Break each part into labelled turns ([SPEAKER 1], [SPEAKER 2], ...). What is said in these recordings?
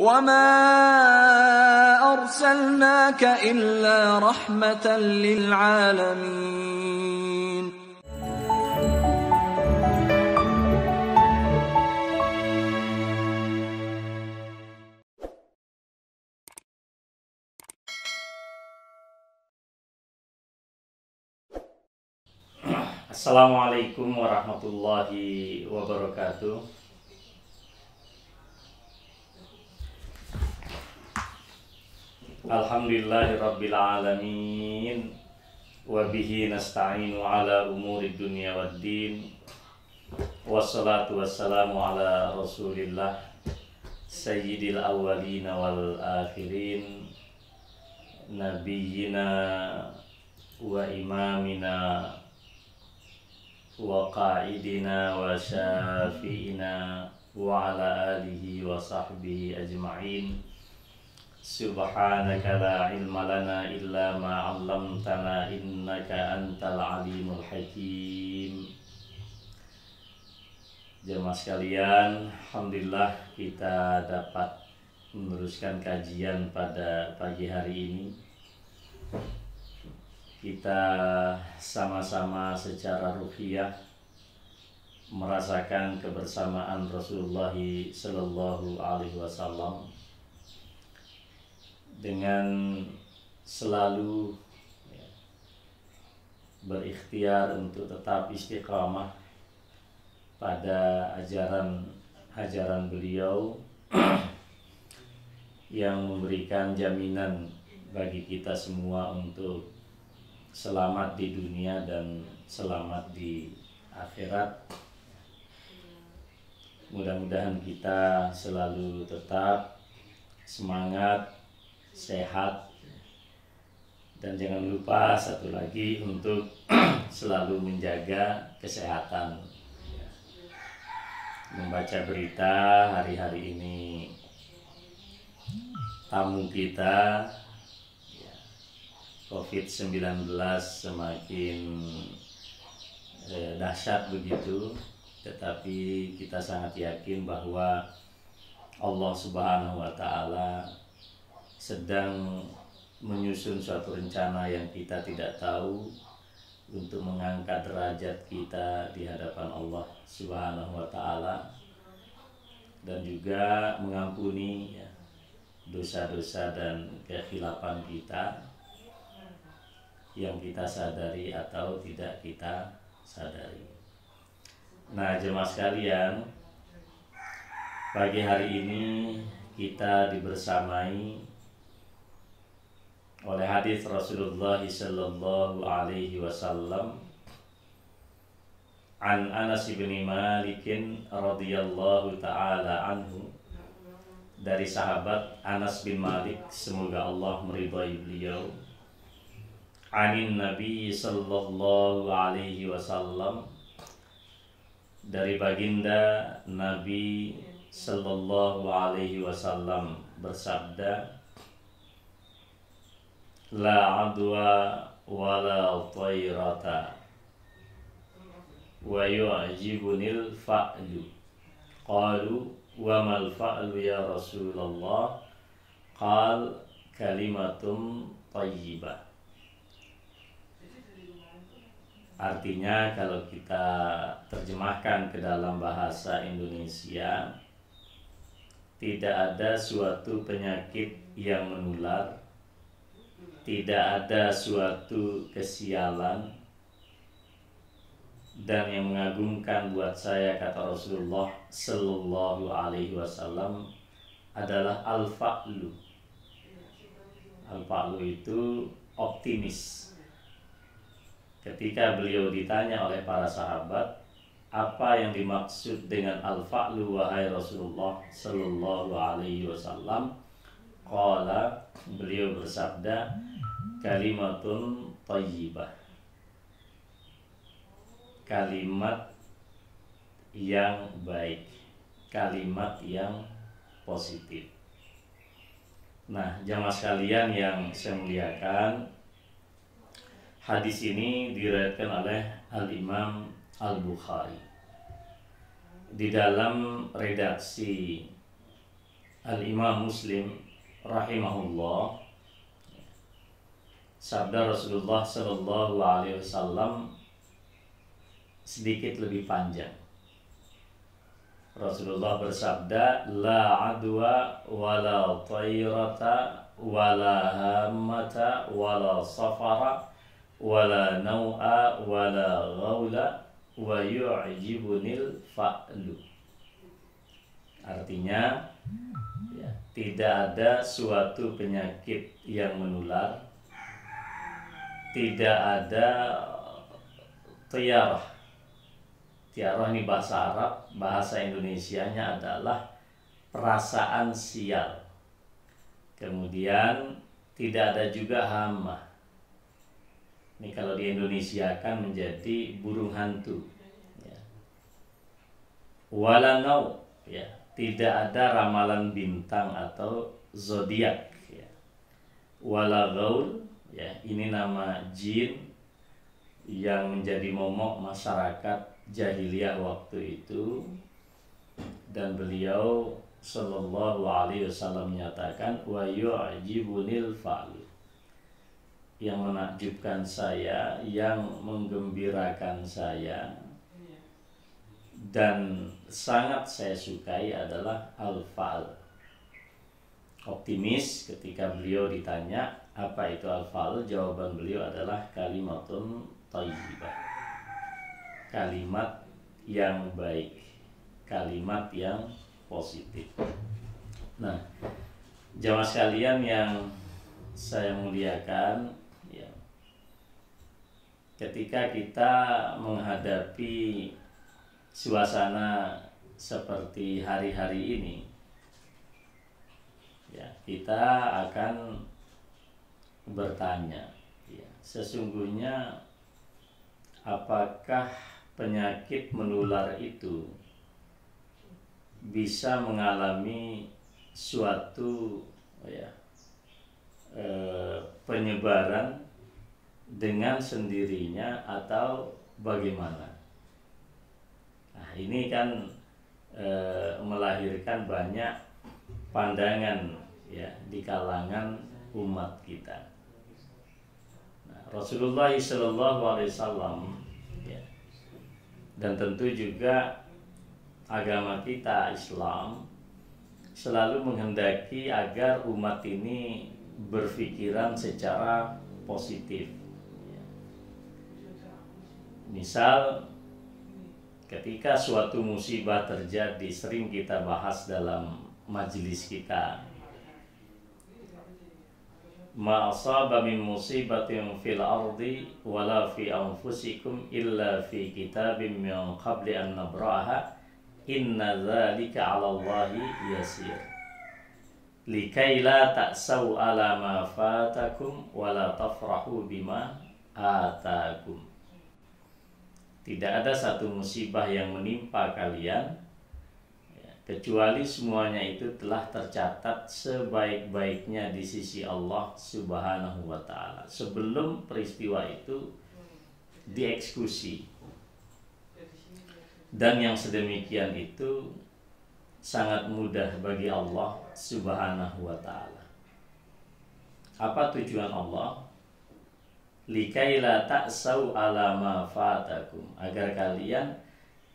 [SPEAKER 1] وَمَا أَرْسَلْنَاكَ إِلَّا رَحْمَةً لِلْعَالَمِينَ.
[SPEAKER 2] Assalamualaikum warahmatullahi wabarakatuh. Alhamdulillahirabbil alamin wa bihi nasta'inu ala umuri dunya waddin. Wassalatu wassalamu ala Rasulillah sayyidil awwalin wal akhirin nabiyyina wa imamina wa qa'idina wa syafi'ina wa ala alihi wa sahbihi ajma'in. Subhanaka la ilma lana illa ma 'allamtana innaka antal alimul hakim. Jemaah sekalian, alhamdulillah kita dapat meneruskan kajian pada pagi hari ini. Kita sama-sama secara ruhiyah merasakan kebersamaan Rasulullah Sallallahu Alaihi Wasallam dengan selalu berikhtiar untuk tetap istiqamah pada ajaran beliau yang memberikan jaminan bagi kita semua untuk selamat di dunia dan selamat di akhirat. Mudah-mudahan kita selalu tetap semangat, sehat, dan jangan lupa satu lagi untuk selalu menjaga kesehatan. Membaca berita hari-hari ini, tamu kita COVID-19 semakin dahsyat begitu, tetapi kita sangat yakin bahwa Allah Subhanahu wa Ta'ala sedang menyusun suatu rencana yang kita tidak tahu untuk mengangkat derajat kita di hadapan Allah Subhanahu wa Ta'ala, dan juga mengampuni dosa-dosa dan kekhilafan kita yang kita sadari atau tidak kita sadari. Nah, jemaah sekalian, pagi hari ini kita dibersamai oleh hadis Rasulullah sallallahu alaihi wasallam an Anas bin Malik radhiyallahu taala anhu, dari sahabat Anas bin Malik, semoga Allah meridhai beliau, anin Nabi sallallahu alaihi wasallam, dari baginda Nabi sallallahu alaihi wasallam bersabda, la adwa wala tayrata wa yu'jibunil fa'lu. Qalu wa mal fa'lu ya Rasulullah? Qal kalimatum thayyibah. Artinya, kalau kita terjemahkan ke dalam bahasa Indonesia, tidak ada suatu penyakit yang menular, tidak ada suatu kesialan, dan yang mengagumkan buat saya, kata Rasulullah Sallallahu Alaihi Wasallam, adalah al-fa'lu. Al-fa'lu itu optimis. Ketika beliau ditanya oleh para sahabat, apa yang dimaksud dengan al-fa'lu wahai Rasulullah Sallallahu Alaihi Wasallam? Qala, beliau bersabda, kalimatun thayyibah, kalimat yang baik, kalimat yang positif. Nah, jamaah sekalian yang saya muliakan, hadis ini diriwayatkan oleh Al-Imam Al-Bukhari. Di dalam redaksi Al-Imam Muslim rahimahullah, sabda Rasulullah Shallallahu Alaihi Wasallam sedikit lebih panjang. Rasulullah bersabda, la adwa wala tayrata wala hammata wala safara wala nau'a wala ghawla wa yu'jibunil fa'lu. Artinya, ya, tidak ada suatu penyakit yang menular, tidak ada tiarah. Tiarah ini bahasa Arab, bahasa Indonesianya adalah perasaan sial. Kemudian tidak ada juga hama. Ini kalau di Indonesia kan menjadi burung hantu. Ya. Walanau, ya, tidak ada ramalan bintang atau zodiak. Ya. Walagaul, ya, ini nama jin yang menjadi momok masyarakat jahiliyah waktu itu, dan beliau Sallallahu Alaihi Wasallam menyatakan wa yu'jibunil fa'lu, yang menakjubkan saya, yang menggembirakan saya dan sangat saya sukai adalah al-fa'l. Optimis ketika beliau ditanya apa itu al-fa'l, jawaban beliau adalah kalimatun thayyibah, kalimat yang baik, kalimat yang positif. Nah, jamaah sekalian yang saya muliakan, ya, ketika kita menghadapi suasana seperti hari-hari ini, ya, kita akan bertanya, ya, sesungguhnya apakah penyakit menular itu bisa mengalami suatu, ya, penyebaran dengan sendirinya atau bagaimana? Nah, ini kan melahirkan banyak pandangan, ya, di kalangan umat kita. Nah, Rasulullah SAW, ya, dan tentu juga agama kita Islam selalu menghendaki agar umat ini berpikiran secara positif. Misal ketika suatu musibah terjadi, sering kita bahas dalam majelis kita, ma asaba min musibatin fil ardi wala fi anfusikum illa fi kitabim min qabli an nabraha inna dzalika 'ala Allahi yasir likai la ta'sau 'ala ma fatakum wa la tafrahu bima atakum. Tidak ada satu musibah yang menimpa kalian, ya, kecuali semuanya itu telah tercatat sebaik-baiknya di sisi Allah Subhanahu wa Ta'ala sebelum peristiwa itu dieksekusi. Dan yang sedemikian itu sangat mudah bagi Allah Subhanahu wa Ta'ala. Apa tujuan Allah? Likai la ta'sau ala ma fatakum, agar kalian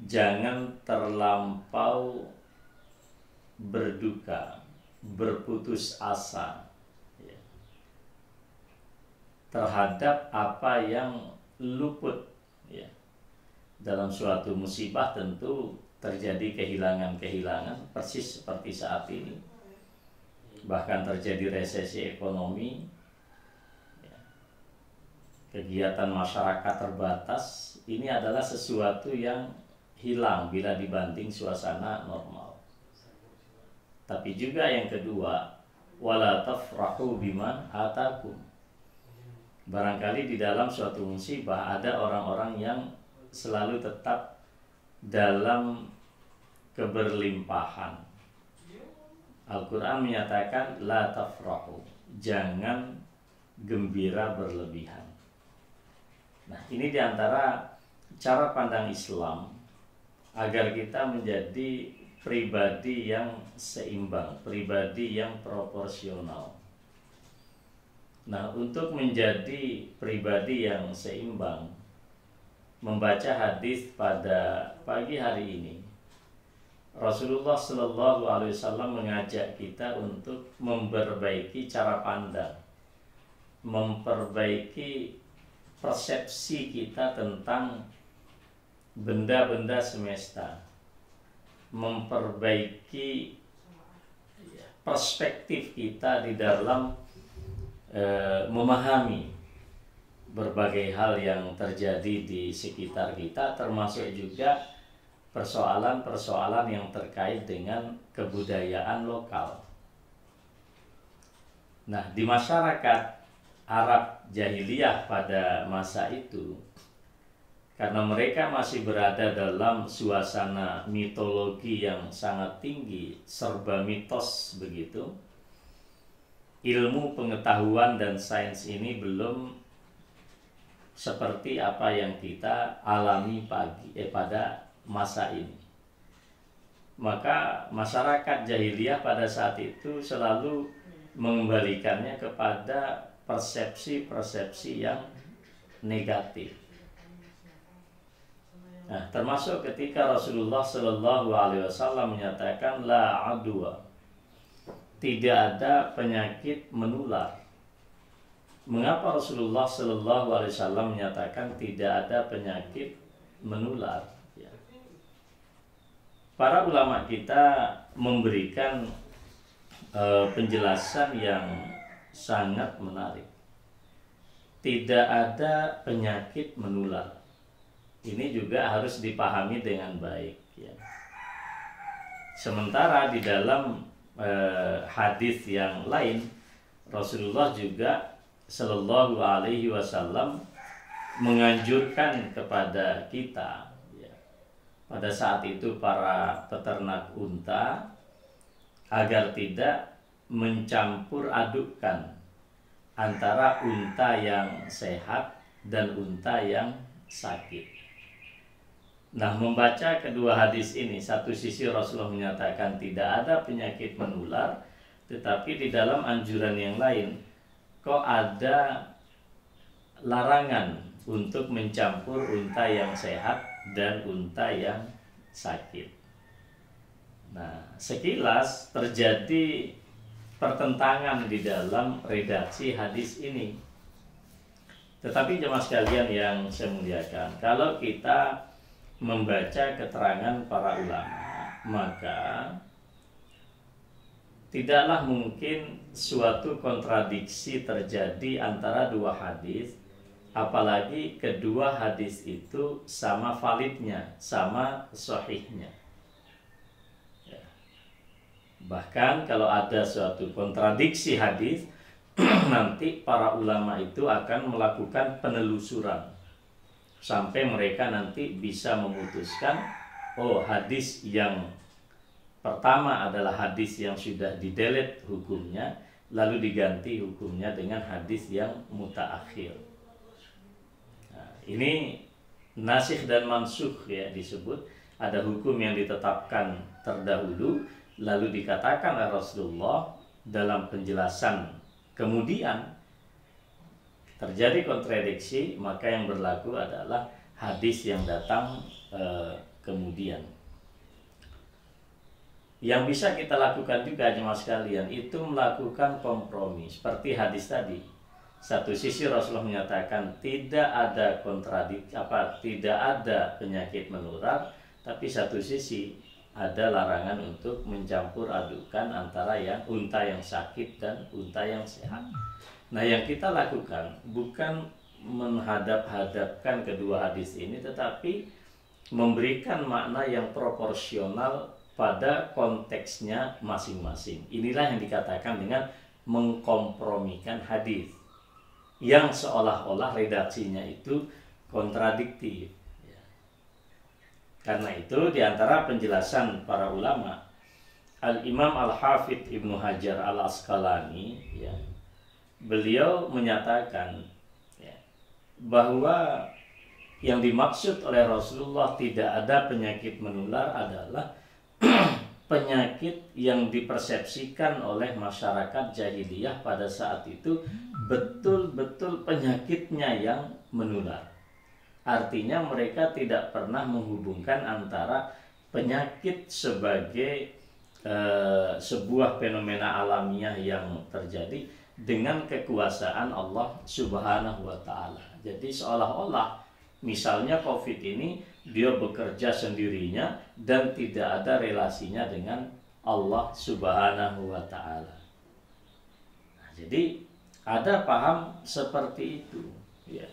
[SPEAKER 2] jangan terlampau berduka, berputus asa, ya, terhadap apa yang luput, ya. Dalam suatu musibah tentu terjadi kehilangan-kehilangan persis seperti saat ini. Bahkan terjadi resesi ekonomi, ya. Kegiatan masyarakat terbatas. Ini adalah sesuatu yang hilang bila dibanding suasana normal. Tapi juga yang kedua, wala tafrahu bima atakum. Barangkali di dalam suatu musibah ada orang-orang yang selalu tetap dalam keberlimpahan. Al-Quran menyatakan la tafrahu, jangan gembira berlebihan. Nah, ini diantara cara pandang Islam agar kita menjadi pribadi yang seimbang, pribadi yang proporsional. Nah, untuk menjadi pribadi yang seimbang, membaca hadis pada pagi hari ini, Rasulullah Shallallahu Alaihi Wasallam mengajak kita untuk memperbaiki cara pandang, memperbaiki persepsi kita tentang benda-benda semesta, memperbaiki perspektif kita di dalam memahami berbagai hal yang terjadi di sekitar kita, termasuk juga persoalan-persoalan yang terkait dengan kebudayaan lokal. Nah, di masyarakat Arab jahiliyah pada masa itu, karena mereka masih berada dalam suasana mitologi yang sangat tinggi, serba mitos begitu, ilmu pengetahuan dan sains ini belum seperti apa yang kita alami pada masa ini. Maka masyarakat jahiliyah pada saat itu selalu mengembalikannya kepada persepsi-persepsi yang negatif. Nah, termasuk ketika Rasulullah Shallallahu Alaihi Wasallam menyatakan la adwa, tidak ada penyakit menular. Mengapa Rasulullah Shallallahu Alaihi Wasallam menyatakan tidak ada penyakit menular? Ya. Para ulama kita memberikan penjelasan yang sangat menarik. Tidak ada penyakit menular. Ini juga harus dipahami dengan baik. Ya. Sementara di dalam hadis yang lain, Rasulullah juga Shallallahu Alaihi Wasallam menganjurkan kepada kita, ya, pada saat itu para peternak unta, agar tidak mencampur adukkan antara unta yang sehat dan unta yang sakit. Nah, membaca kedua hadis ini, satu sisi Rasulullah menyatakan tidak ada penyakit menular, tetapi di dalam anjuran yang lain kok ada larangan untuk mencampur unta yang sehat dan unta yang sakit. Nah, sekilas terjadi pertentangan di dalam redaksi hadis ini. Tetapi jemaah sekalian yang saya muliakan, kalau kita membaca keterangan para ulama, maka tidaklah mungkin suatu kontradiksi terjadi antara dua hadis, apalagi kedua hadis itu sama validnya, sama sahihnya. Ya. Bahkan kalau ada suatu kontradiksi hadis, nanti para ulama itu akan melakukan penelusuran sampai mereka nanti bisa memutuskan, oh, hadis yang pertama adalah hadis yang sudah didelete hukumnya, lalu diganti hukumnya dengan hadis yang mutaakhir. Nah, ini nasikh dan mansukh ya disebut. Ada hukum yang ditetapkan terdahulu, lalu dikatakan oleh Rasulullah dalam penjelasan, kemudian terjadi kontradiksi, maka yang berlaku adalah hadis yang datang kemudian. Yang bisa kita lakukan juga jemaah sekalian itu melakukan kompromi seperti hadis tadi. Satu sisi Rasulullah menyatakan tidak ada tidak ada penyakit menular, tapi satu sisi ada larangan untuk mencampur adukan antara yang unta yang sakit dan unta yang sehat. Nah, yang kita lakukan bukan menghadap-hadapkan kedua hadis ini, tetapi memberikan makna yang proporsional pada konteksnya masing-masing. Inilah yang dikatakan dengan mengkompromikan hadis yang seolah-olah redaksinya itu kontradiktif. Ya. Karena itu diantara penjelasan para ulama, Al-Imam Al-Hafidh Ibnu Hajar Al-Asqalani, ya, beliau menyatakan ya, bahwa yang dimaksud oleh Rasulullah tidak ada penyakit menular adalah penyakit yang dipersepsikan oleh masyarakat jahiliyah pada saat itu betul-betul penyakitnya yang menular. Artinya mereka tidak pernah menghubungkan antara penyakit sebagai sebuah fenomena alamiah yang terjadi dengan kekuasaan Allah Subhanahu wa taala. Jadi seolah-olah misalnya Covid ini dia bekerja sendirinya dan tidak ada relasinya dengan Allah Subhanahu wa taala. Nah, jadi ada paham seperti itu, ya.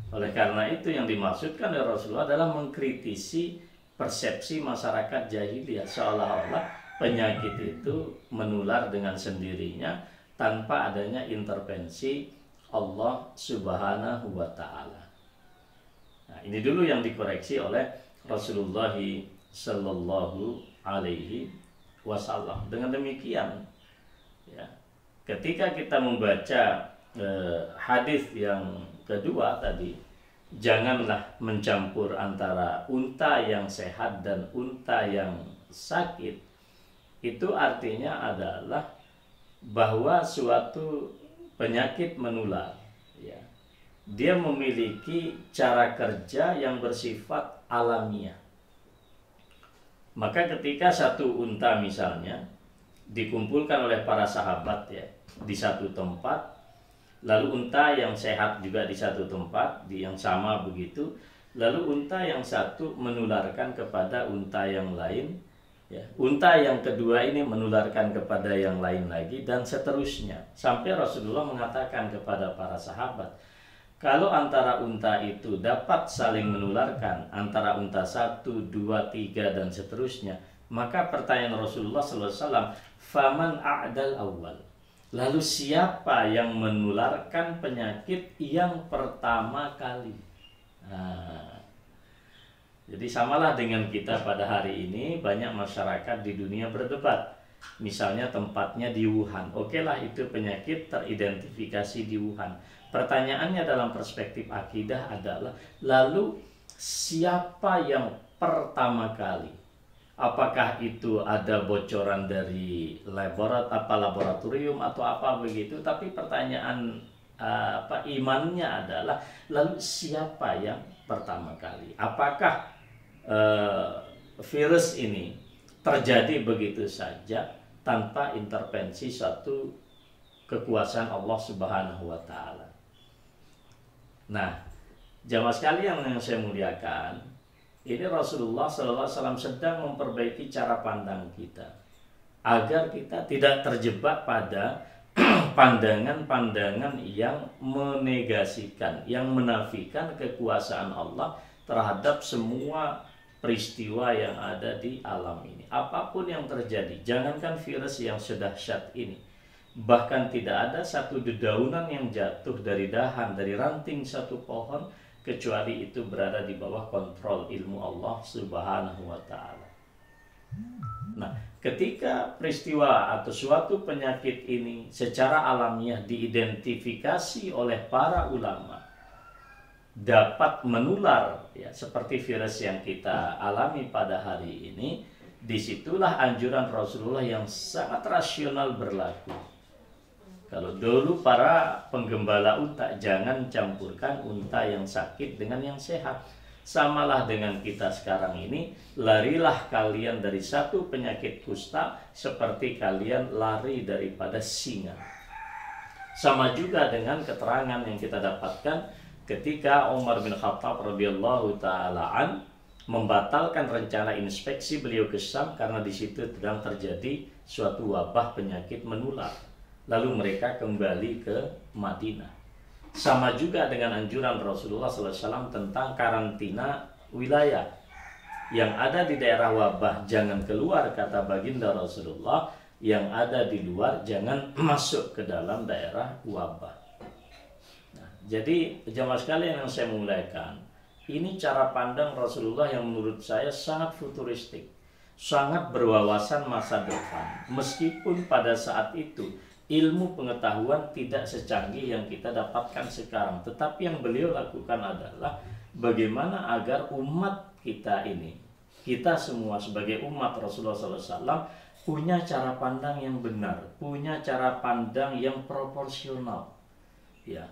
[SPEAKER 2] Oleh karena itu yang dimaksudkan oleh Rasulullah adalah mengkritisi persepsi masyarakat jahiliyah seolah-olah penyakit itu menular dengan sendirinya tanpa adanya intervensi Allah Subhanahu wa taala. Nah, ini dulu yang dikoreksi oleh Rasulullah sallallahu alaihi wasallam. Dengan demikian, ya, ketika kita membaca hadis yang kedua tadi, janganlah mencampur antara unta yang sehat dan unta yang sakit. Itu artinya adalah bahwa suatu penyakit menular, ya, dia memiliki cara kerja yang bersifat alamiah. Maka ketika satu unta misalnya dikumpulkan oleh para sahabat, ya, di satu tempat, lalu unta yang sehat juga di satu tempat yang sama begitu, lalu unta yang satu menularkan kepada unta yang lain, ya, unta yang kedua ini menularkan kepada yang lain lagi, dan seterusnya, sampai Rasulullah mengatakan kepada para sahabat, kalau antara unta itu dapat saling menularkan, antara unta 1, 2, 3 dan seterusnya, maka pertanyaan Rasulullah SAW, faman a'dal awal, lalu siapa yang menularkan penyakit yang pertama kali? Nah, jadi samalah dengan kita pada hari ini, banyak masyarakat di dunia berdebat. Misalnya tempatnya di Wuhan, oke lah itu penyakit teridentifikasi di Wuhan. Pertanyaannya dalam perspektif akidah adalah, lalu siapa yang pertama kali? Apakah itu ada bocoran dari laboratorium atau apa begitu? Tapi pertanyaan imannya adalah, lalu siapa yang pertama kali? Apakah virus ini terjadi begitu saja tanpa intervensi suatu kekuasaan Allah Subhanahu wa taala? Nah, jamaah sekalian yang saya muliakan, ini Rasulullah SAW sedang memperbaiki cara pandang kita agar kita tidak terjebak pada pandangan-pandangan yang menegasikan, yang menafikan kekuasaan Allah terhadap semua peristiwa yang ada di alam ini. Apapun yang terjadi, jangankan virus yang sedahsyat ini, bahkan tidak ada satu dedaunan yang jatuh dari dahan, dari ranting satu pohon, kecuali itu berada di bawah kontrol ilmu Allah Subhanahu wa ta'ala. Nah, ketika peristiwa atau suatu penyakit ini secara alamiah diidentifikasi oleh para ulama dapat menular, ya, seperti virus yang kita alami pada hari ini, disitulah anjuran Rasulullah yang sangat rasional berlaku. Kalau dulu para penggembala unta, jangan campurkan unta yang sakit dengan yang sehat. Samalah dengan kita sekarang ini, larilah kalian dari satu penyakit kusta seperti kalian lari daripada singa. Sama juga dengan keterangan yang kita dapatkan ketika Umar bin Khattab radhiyallahu ta'ala an membatalkan rencana inspeksi beliau ke Syam karena di situ sedang terjadi suatu wabah penyakit menular. Lalu mereka kembali ke Madinah. Sama juga dengan anjuran Rasulullah SAW tentang karantina wilayah. Yang ada di daerah wabah jangan keluar, kata baginda Rasulullah. Yang ada di luar jangan masuk ke dalam daerah wabah. Nah, jadi jamaah sekalian yang saya muliakan, ini cara pandang Rasulullah yang menurut saya sangat futuristik, sangat berwawasan masa depan. Meskipun pada saat itu ilmu pengetahuan tidak secanggih yang kita dapatkan sekarang, tetapi yang beliau lakukan adalah bagaimana agar umat kita ini kita semua sebagai umat Rasulullah SAW punya cara pandang yang benar, punya cara pandang yang proporsional. Ya,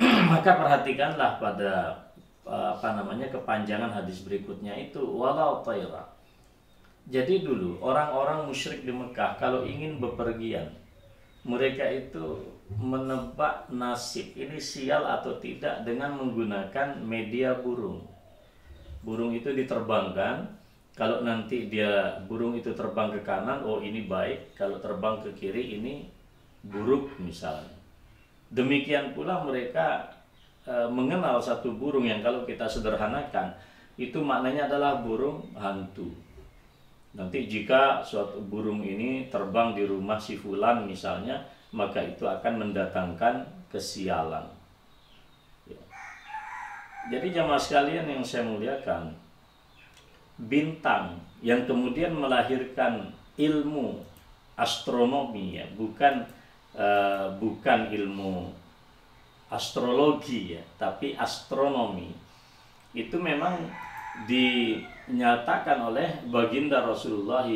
[SPEAKER 2] maka perhatikanlah pada kepanjangan hadis berikutnya itu walau tayra. Jadi dulu orang-orang musyrik di Mekah kalau ingin bepergian, mereka itu menebak nasib ini sial atau tidak dengan menggunakan media burung. Burung itu diterbangkan, kalau nanti burung itu terbang ke kanan, oh ini baik, kalau terbang ke kiri ini buruk misalnya. Demikian pula mereka mengenal satu burung yang kalau kita sederhanakan itu maknanya adalah burung hantu. Nanti jika suatu burung ini terbang di rumah si fulan misalnya, maka itu akan mendatangkan kesialan. Ya. Jadi jamaah sekalian yang saya muliakan, bintang yang kemudian melahirkan ilmu astronomi, ya, bukan ilmu astrologi, ya, tapi astronomi, itu memang dinyatakan oleh baginda Rasulullah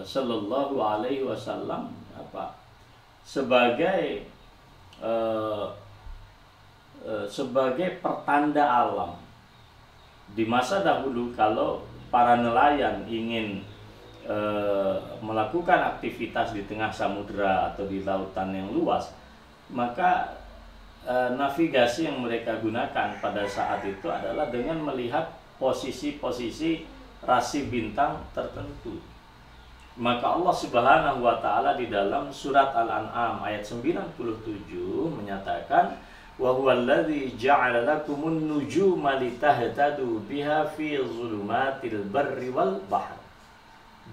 [SPEAKER 2] Sallallahu Alaihi Wasallam sebagai pertanda alam. Di masa dahulu kalau para nelayan ingin melakukan aktivitas di tengah samudera atau di lautan yang luas, maka navigasi yang mereka gunakan pada saat itu adalah dengan melihat posisi-posisi rasi bintang tertentu. Maka Allah Subhanahu wa taala di dalam surat Al-An'am ayat 97 menyatakan wa huwallazi ja'ala lakumun nujuma litahtadu biha fi dhulumatil barri wal bahr.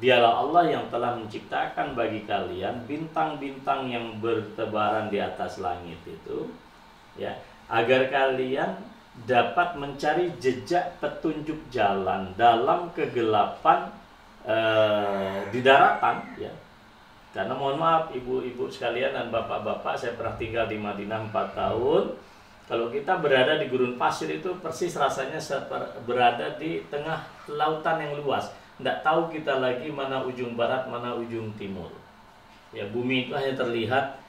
[SPEAKER 2] Dialah Allah yang telah menciptakan bagi kalian bintang-bintang yang bertebaran di atas langit itu, ya, agar kalian dapat mencari jejak petunjuk jalan dalam kegelapan di daratan, ya. Karena mohon maaf ibu-ibu sekalian dan bapak-bapak, saya pernah tinggal di Madinah 4 tahun. Kalau kita berada di gurun pasir itu persis rasanya berada di tengah lautan yang luas. Tidak tahu kita lagi mana ujung barat, mana ujung timur. Ya, bumi itu hanya terlihat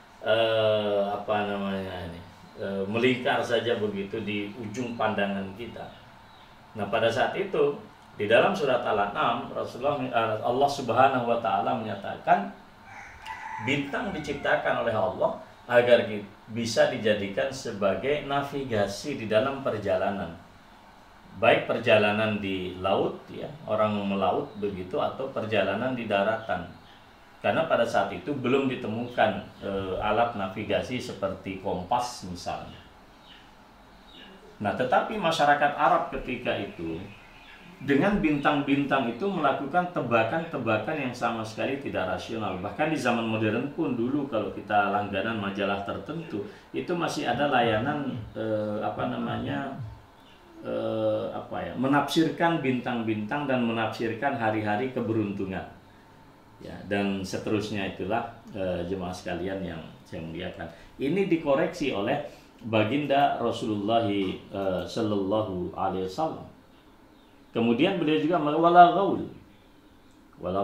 [SPEAKER 2] melingkar saja begitu di ujung pandangan kita. Nah, pada saat itu di dalam surat Al-An'am Allah Subhanahu wa taala menyatakan bintang diciptakan oleh Allah agar bisa dijadikan sebagai navigasi di dalam perjalanan. Baik perjalanan di laut, ya, orang melaut begitu, atau perjalanan di daratan. Karena pada saat itu belum ditemukan alat navigasi seperti kompas misalnya. Nah, tetapi masyarakat Arab ketika itu dengan bintang-bintang itu melakukan tebakan-tebakan yang sama sekali tidak rasional. Bahkan di zaman modern pun dulu kalau kita langganan majalah tertentu itu masih ada layanan menafsirkan bintang-bintang dan menafsirkan hari-hari keberuntungan, ya, dan seterusnya. Itulah jemaah sekalian yang saya muliakan. Ini dikoreksi oleh baginda Rasulullah Sallallahu Alaihi Wasallam. Kemudian beliau juga wala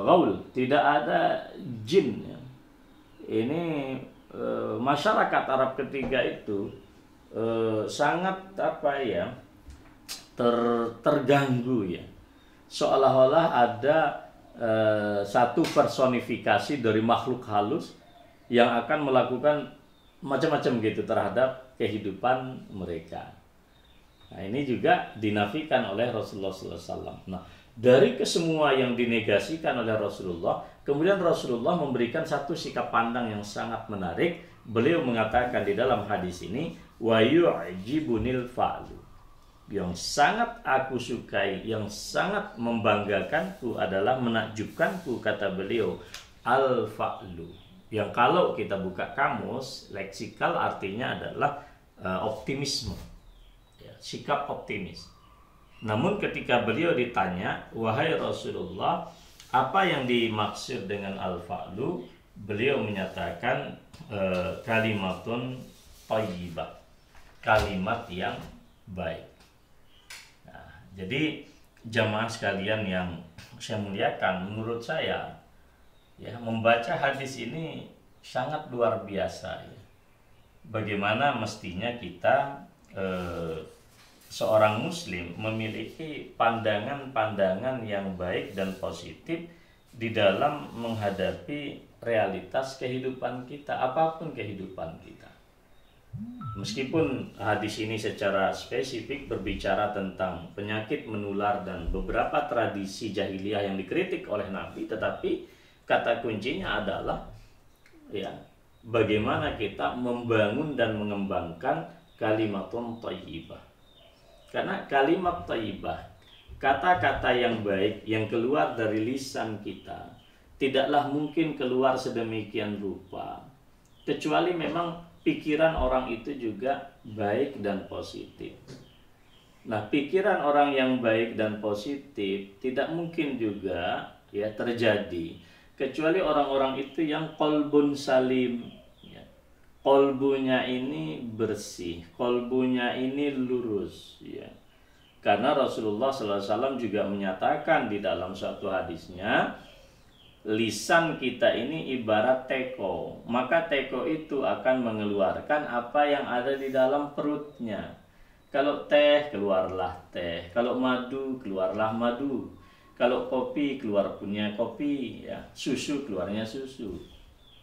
[SPEAKER 2] gaul, tidak ada jin, ya. Ini masyarakat Arab ketiga itu sangat terganggu, ya, seolah-olah ada satu personifikasi dari makhluk halus yang akan melakukan macam-macam gitu terhadap kehidupan mereka. Nah, ini juga dinafikan oleh Rasulullah SAW. Nah, dari kesemua yang dinegasikan oleh Rasulullah, kemudian Rasulullah memberikan satu sikap pandang yang sangat menarik. Beliau mengatakan di dalam hadis ini, wa yu'jibunil fa'lu. Yang sangat aku sukai, yang sangat membanggakanku adalah menakjubkanku, kata beliau, al-fa'lu. Yang kalau kita buka kamus leksikal artinya adalah optimisme. Sikap optimis. Namun ketika beliau ditanya, wahai Rasulullah, apa yang dimaksud dengan al-fa'lu? Beliau menyatakan kalimatun thayyibah, kalimat yang baik. Nah, jadi jamaah sekalian yang saya muliakan, menurut saya ya membaca hadis ini sangat luar biasa ya. Bagaimana mestinya kita seorang muslim memiliki pandangan-pandangan yang baik dan positif di dalam menghadapi realitas kehidupan kita, apapun kehidupan kita. Meskipun hadis ini secara spesifik berbicara tentang penyakit menular dan beberapa tradisi jahiliyah yang dikritik oleh Nabi, tetapi kata kuncinya adalah ya bagaimana kita membangun dan mengembangkan kalimatun thayyibah. Karena kalimat thayyibah, kata-kata yang baik yang keluar dari lisan kita, tidaklah mungkin keluar sedemikian rupa kecuali memang pikiran orang itu juga baik dan positif. Nah, pikiran orang yang baik dan positif tidak mungkin juga ya terjadi kecuali orang-orang itu yang qalbun salim ya. Qalbunya ini bersih, qalbunya ini lurus ya. Karena Rasulullah SAW juga menyatakan di dalam suatu hadisnya, lisan kita ini ibarat teko, maka teko itu akan mengeluarkan apa yang ada di dalam perutnya. Kalau teh, keluarlah teh. Kalau madu, keluarlah madu. Kalau kopi, keluar punya kopi ya. Susu, keluarnya susu.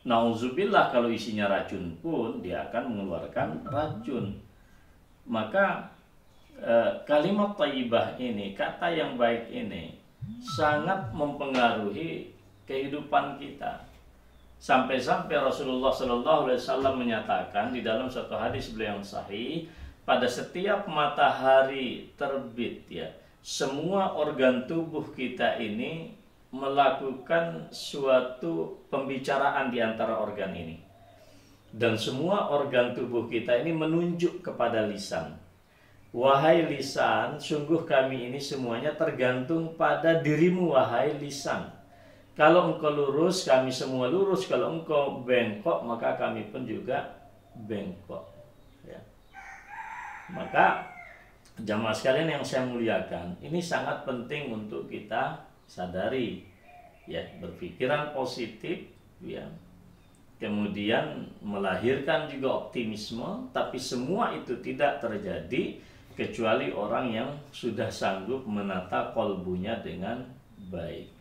[SPEAKER 2] Nauzubillah, kalau isinya racun pun dia akan mengeluarkan racun. Maka kalimat thayyibah ini, kata yang baik ini sangat mempengaruhi kehidupan kita. Sampai-sampai Rasulullah SAW menyatakan di dalam suatu hadis beliau yang sahih, pada setiap matahari terbit ya, semua organ tubuh kita ini melakukan suatu pembicaraan di antara organ ini. Dan semua organ tubuh kita ini menunjuk kepada lisan. Wahai lisan, sungguh kami ini semuanya tergantung pada dirimu wahai lisan. Kalau engkau lurus, kami semua lurus. Kalau engkau bengkok, maka kami pun juga bengkok ya. Maka jamaah sekalian yang saya muliakan, ini sangat penting untuk kita sadari ya, berpikiran positif ya, kemudian melahirkan juga optimisme. Tapi semua itu tidak terjadi kecuali orang yang sudah sanggup menata kolbunya dengan baik.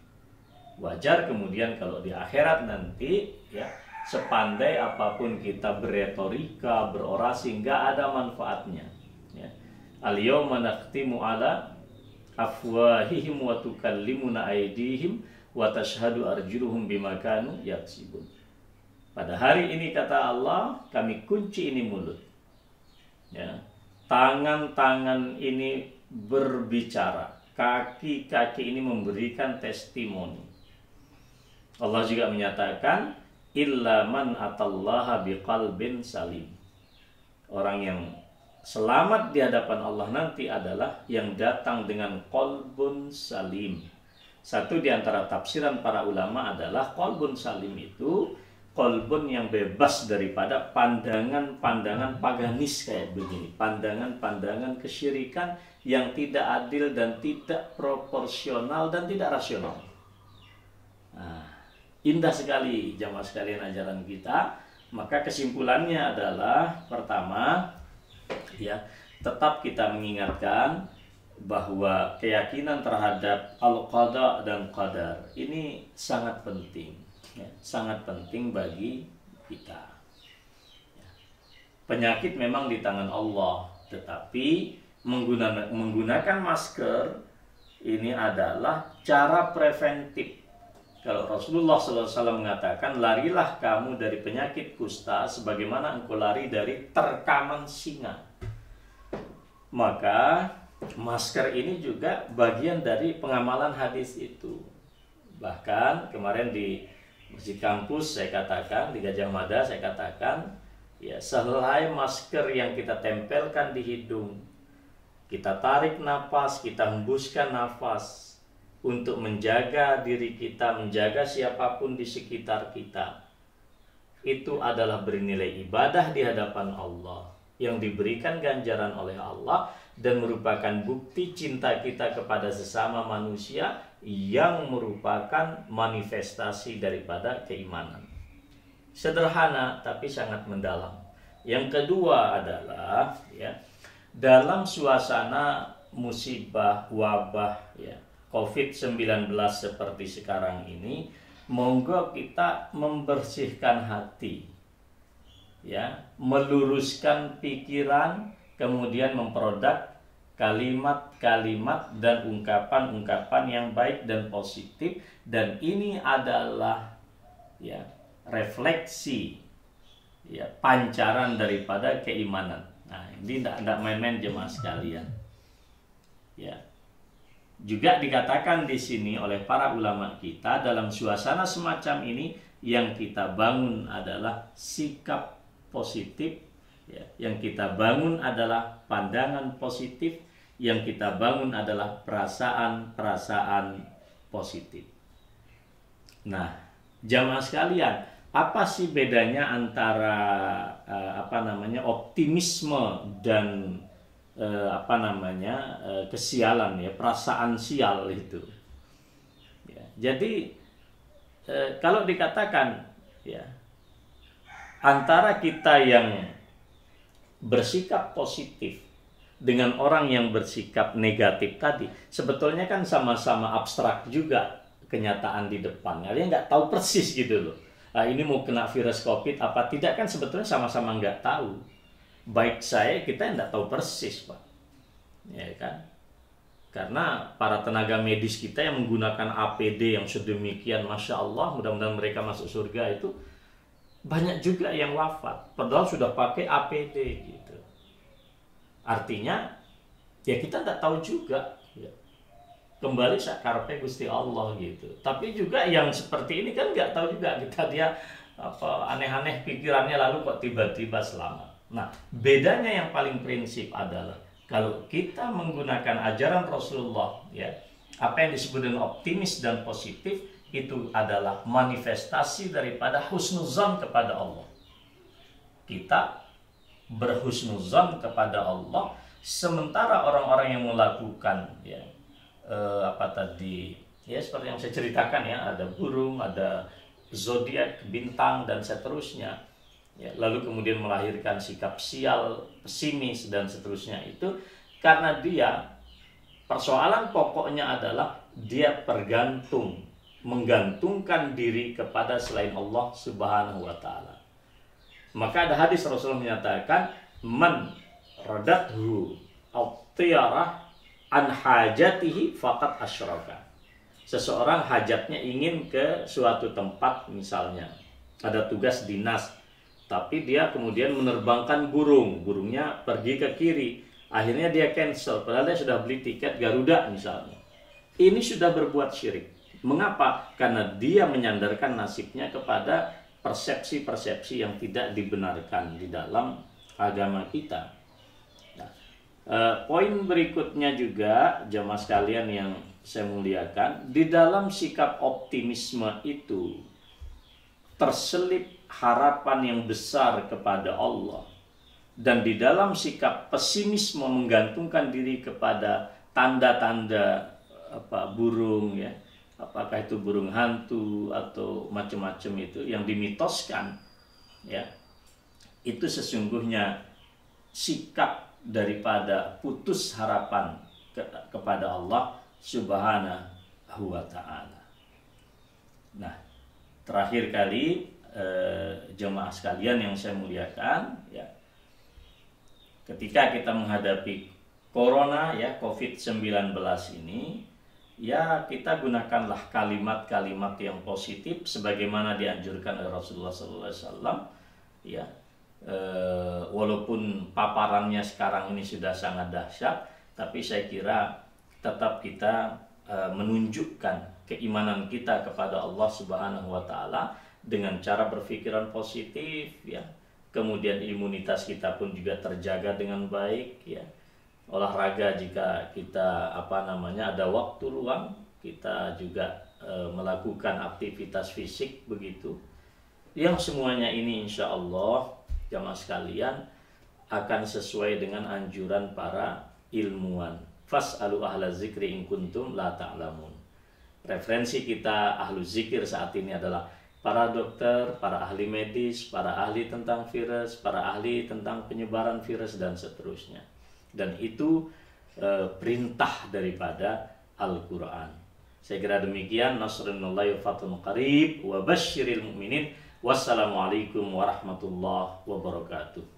[SPEAKER 2] Wajar kemudian kalau di akhirat nanti ya, sepandai apapun kita berretorika, berorasi, nggak ada manfaatnya ya. Al-yawma nakhtimu ala afwahihim wa tukallimuna aydihim wa tashhadu arjuluhum bima kanu yaksibun. Pada hari ini kata Allah, kami kunci ini mulut ya. Tangan-tangan ini berbicara, kaki-kaki ini memberikan testimoni. Allah juga menyatakan illa man atallaha biqalbin salim. Orang yang selamat di hadapan Allah nanti adalah yang datang dengan qalbun salim. Satu di antara tafsiran para ulama adalah qalbun salim itu qalbun yang bebas daripada pandangan-pandangan paganis kayak begini, pandangan-pandangan kesyirikan yang tidak adil dan tidak proporsional dan tidak rasional. Nah, indah sekali jamaah sekalian ajaran kita. Maka kesimpulannya adalah pertama ya, tetap kita mengingatkan bahwa keyakinan terhadap al-qada dan qadar ini sangat penting ya, sangat penting bagi kita ya. Penyakit memang di tangan Allah, tetapi menggunakan masker ini adalah cara preventif. Kalau Rasulullah SAW mengatakan, larilah kamu dari penyakit kusta sebagaimana engkau lari dari terkaman singa. Maka masker ini juga bagian dari pengamalan hadis itu. Bahkan kemarin di Masjid Kampus saya katakan, di Gajah Mada saya katakan, ya sehelai masker yang kita tempelkan di hidung, kita tarik nafas, kita hembuskan nafas untuk menjaga diri kita, menjaga siapapun di sekitar kita. Itu adalah bernilai ibadah di hadapan Allah, yang diberikan ganjaran oleh Allah, dan merupakan bukti cinta kita kepada sesama manusia yang merupakan manifestasi daripada keimanan. Sederhana tapi sangat mendalam. Yang kedua adalah ya, dalam suasana musibah wabah ya COVID-19 seperti sekarang ini, monggo kita membersihkan hati ya, meluruskan pikiran, kemudian memproduk kalimat-kalimat dan ungkapan-ungkapan yang baik dan positif, dan ini adalah ya refleksi ya pancaran daripada keimanan. Nah, ini tidak main-main jemaah sekalian. Ya. Juga dikatakan di sini oleh para ulama kita, dalam suasana semacam ini yang kita bangun adalah sikap positif ya, yang kita bangun adalah pandangan positif, yang kita bangun adalah perasaan-perasaan positif. Nah, jamaah sekalian, apa sih bedanya antara optimisme dan kesialan ya, perasaan sial itu? Ya, jadi kalau dikatakan ya, antara kita yang bersikap positif dengan orang yang bersikap negatif tadi, sebetulnya kan sama-sama abstrak juga kenyataan di depan. Kalian nggak tahu persis gitu loh. Nah, ini mau kena virus COVID apa tidak kan sebetulnya sama-sama nggak tahu. Baik saya, kita nggak tahu persis, Pak. Ya kan? Karena para tenaga medis kita yang menggunakan APD yang sedemikian, Masya Allah, mudah-mudahan mereka masuk surga, itu banyak juga yang wafat. Padahal sudah pakai APD gitu. Artinya ya kita tidak tahu juga ya. Kembali sakarpe Gusti Allah gitu. Tapi juga yang seperti ini kan nggak tahu juga kita, dia aneh-aneh pikirannya lalu kok tiba-tiba selamat. Nah, bedanya yang paling prinsip adalah kalau kita menggunakan ajaran Rasulullah ya, apa yang disebut dengan optimis dan positif itu adalah manifestasi daripada husnuzan kepada Allah. Kita berhusnuzan kepada Allah, sementara orang-orang yang melakukan ya seperti yang saya ceritakan ya, ada burung, ada zodiak, bintang dan seterusnya ya, lalu kemudian melahirkan sikap sial, pesimis dan seterusnya, itu karena dia persoalan pokoknya adalah dia menggantungkan diri kepada selain Allah Subhanahu wa taala. Maka ada hadis Rasulullah menyatakan, man radathu at-tiyarah an hajatihi faqad asyraka. Seseorang hajatnya ingin ke suatu tempat, misalnya ada tugas dinas, tapi dia kemudian menerbangkan burungnya pergi ke kiri, akhirnya dia cancel padahal dia sudah beli tiket Garuda misalnya. Ini sudah berbuat syirik. Mengapa? Karena dia menyandarkan nasibnya kepada persepsi-persepsi yang tidak dibenarkan di dalam agama kita. Nah, poin berikutnya juga jemaah sekalian yang saya muliakan, di dalam sikap optimisme itu terselip harapan yang besar kepada Allah, dan di dalam sikap pesimisme menggantungkan diri kepada tanda-tanda burung ya, apakah itu burung hantu atau macam-macam itu yang dimitoskan ya, itu sesungguhnya sikap daripada putus harapan kepada Allah Subhanahu wa ta'ala. Nah, terakhir kali jemaah sekalian yang saya muliakan ya, ketika kita menghadapi corona ya, COVID-19 ini ya, kita gunakanlah kalimat-kalimat yang positif sebagaimana dianjurkan oleh Rasulullah SAW ya. Walaupun paparannya sekarang ini sudah sangat dahsyat, tapi saya kira tetap kita menunjukkan keimanan kita kepada Allah Subhanahu wa taala dengan cara berpikiran positif ya. Kemudian imunitas kita pun juga terjaga dengan baik ya. Olahraga jika kita ada waktu luang, kita juga melakukan aktivitas fisik begitu. Yang semuanya ini insya Allah jamaah sekalian akan sesuai dengan anjuran para ilmuwan. Fas'alu ahla zikri in kuntum la ta'lamun. Referensi kita ahlu zikir saat ini adalah para dokter, para ahli medis, para ahli tentang virus, para ahli tentang penyebaran virus dan seterusnya. Dan itu perintah daripada Al-Quran. Saya kira demikian. Nasrullahi wa fathun qarib wa basyiril mu'minin. Wassalamualaikum warahmatullahi wabarakatuh.